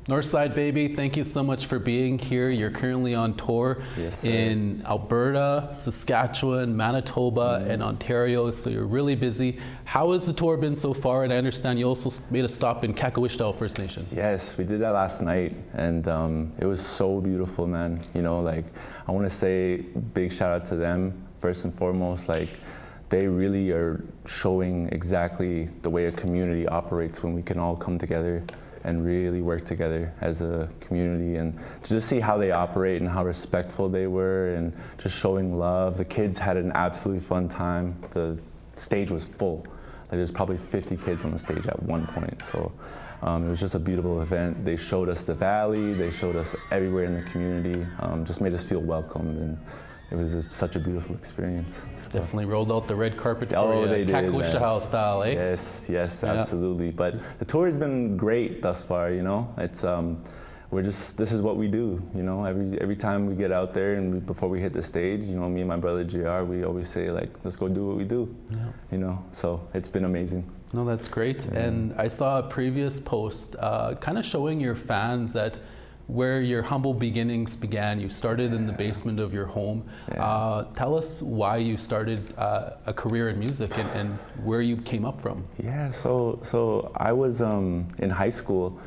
NorthSideBaby, thank you so much for being here. You're currently on tour in Alberta, Saskatchewan, Manitoba, and Ontario, so you're really busy. How has the tour been so far? And I understand you also made a stop in Kakawishtal First Nation. Yes, we did that last night, and it was so beautiful, man. You know, like, I want to say big shout out to them, first and foremost. Like, they really are showing exactly the way a community operates when we can all come together and really work together as a community, and to just see how they operate and how respectful they were and just showing love. The kids had an absolutely fun time. The stage was full. Like, there's probably 50 kids on the stage at one point. So it was just a beautiful event. They showed us the valley, they showed us everywhere in the community, just made us feel welcomed, and it was such a beautiful experience. So. Definitely rolled out the red carpet for you, Kakawishtal style, eh? Yes, yes, absolutely. But the tour has been great thus far. You know, it's this is what we do. You know, every time we get out there and before we hit the stage, you know, me and my brother JR, we always say, like, let's go do what we do. Yeah. You know, so it's been amazing. No, that's great. Yeah. And I saw a previous post kind of showing your fans that where your humble beginnings began. You started in the basement of your home. Tell us why you started a career in music and where you came up from. Yeah, so I was in high school.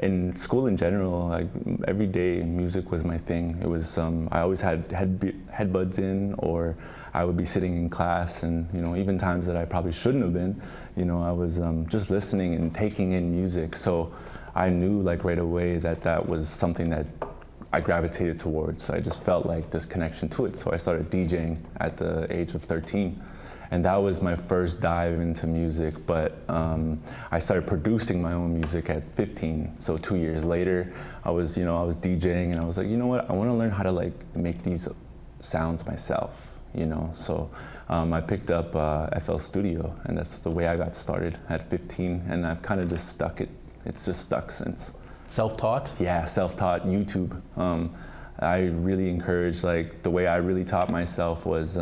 In school in general, like, every day music was my thing. It was I always had headbuds in, or I would be sitting in class, and, you know, even times that I probably shouldn't have been, you know, I was just listening and taking in music. So I knew, like, right away that was something that I gravitated towards. So I just felt like this connection to it. So I started DJing at the age of 13. And that was my first dive into music. But I started producing my own music at 15. So 2 years later, I was DJing, and I was like, you know what? I want to learn how to, like, make these sounds myself, you know? So I picked up FL Studio, and that's the way I got started at 15. And I've kind of just stuck it. It's just stuck since. Self-taught? Yeah, self-taught, YouTube. I really encourage, like, the way I really taught myself was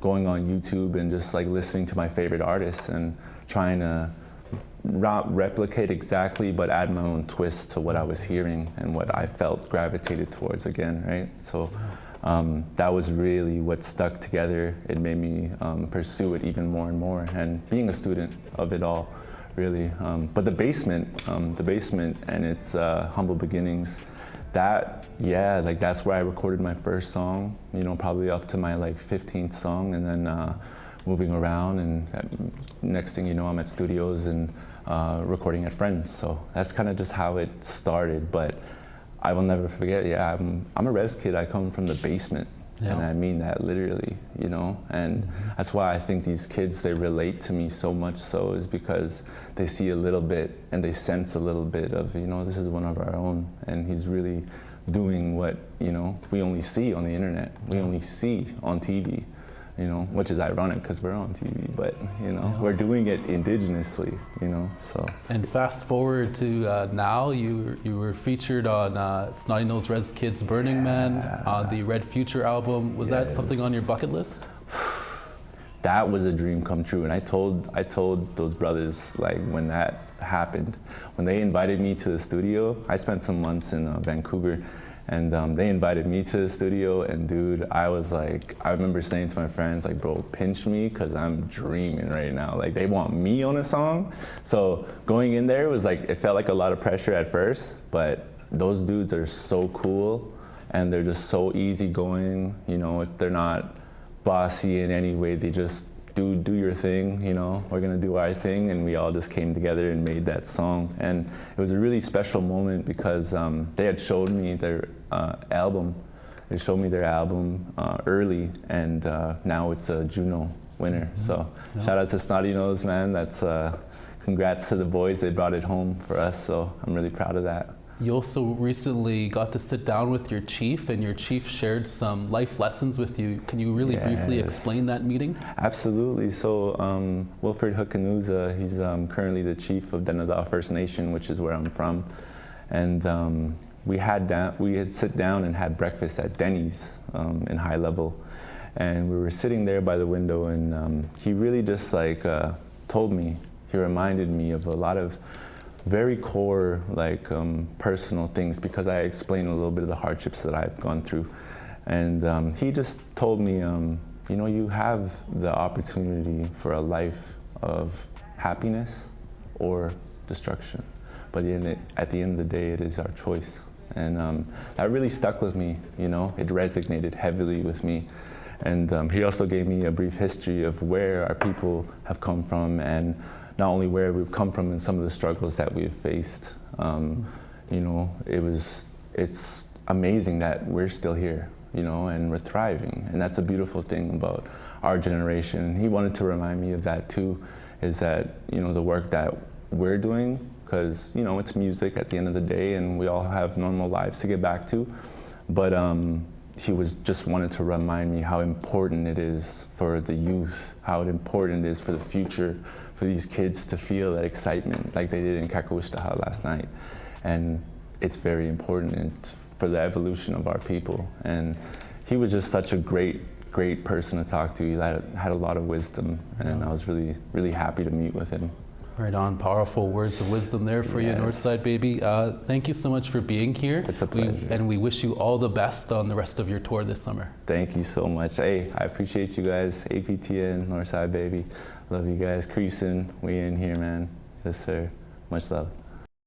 going on YouTube and just, like, listening to my favorite artists and trying to not replicate exactly, but add my own twist to what I was hearing and what I felt gravitated towards again, right? So that was really what stuck together. It made me pursue it even more and more, and being a student of it all. Really, but the basement and its humble beginnings, that's where I recorded my first song, you know, probably up to my, like, 15th song, and then moving around, and next thing you know, I'm at studios and recording at friends. So that's kind of just how it started. But I will never forget, I'm a res kid. I come from the basement. Yeah. And I mean that literally, you know, and that's why I think these kids, they relate to me so much so, is because they see a little bit and they sense a little bit of, you know, this is one of our own, and he's really doing what, you know, we only see on the internet, we only see on TV, you know, which is ironic because we're on TV, but, you know, we're doing it indigenously, you know, so. And fast forward to now, you were featured on Snotty Nose Res Kid's Burning Man, on the Red Future album. Was that something on your bucket list? That was a dream come true, and I told those brothers, like, when that happened, when they invited me to the studio. I spent some months in Vancouver, and they invited me to the studio, and dude, I was like, I remember saying to my friends, like, bro, pinch me, because I'm dreaming right now. Like, they want me on a song. So going in there was like, it felt like a lot of pressure at first, but those dudes are so cool, and they're just so easygoing, you know, they're not bossy in any way. They just do your thing, you know, we're gonna do our thing, and we all just came together and made that song. And it was a really special moment because they had showed me their album. They showed me their album early, and now it's a Juno winner. So shout out to Snotty Nose, man. That's congrats to the boys. They brought it home for us, so I'm really proud of that. You also recently got to sit down with your chief, and your chief shared some life lessons with you. Can you really briefly explain that meeting? Absolutely. So Wilfred Hukanuza, he's currently the chief of Denadaw First Nation, which is where I'm from. And we had sit down and had breakfast at Denny's in High Level. And we were sitting there by the window, and he really just, like, told me, he reminded me of a lot of very core, like personal things, because I explained a little bit of the hardships that I've gone through. And he just told me, you know, you have the opportunity for a life of happiness or destruction. But at the end of the day, it is our choice. And that really stuck with me, you know, it resonated heavily with me. And he also gave me a brief history of where our people have come from, and not only where we've come from and some of the struggles that we've faced. You know, it's amazing that we're still here, you know, and we're thriving. And that's a beautiful thing about our generation. He wanted to remind me of that too, is that, you know, the work that we're doing, because, you know, it's music at the end of the day and we all have normal lives to get back to. But he was just wanted to remind me how important it is for the youth, how important it is for the future, for these kids to feel that excitement like they did in Kakawishtaha last night. And it's very important for the evolution of our people. And he was just such a great person to talk to. He had a lot of wisdom, and I was really, really happy to meet with him. Right on, powerful words of wisdom there for you, NorthSideBaby. Thank you so much for being here. It's a pleasure. And we wish you all the best on the rest of your tour this summer. Thank you so much. Hey, I appreciate you guys. APTN, NorthSideBaby. Love you guys. Creason, we in here, man. Yes, sir. Much love.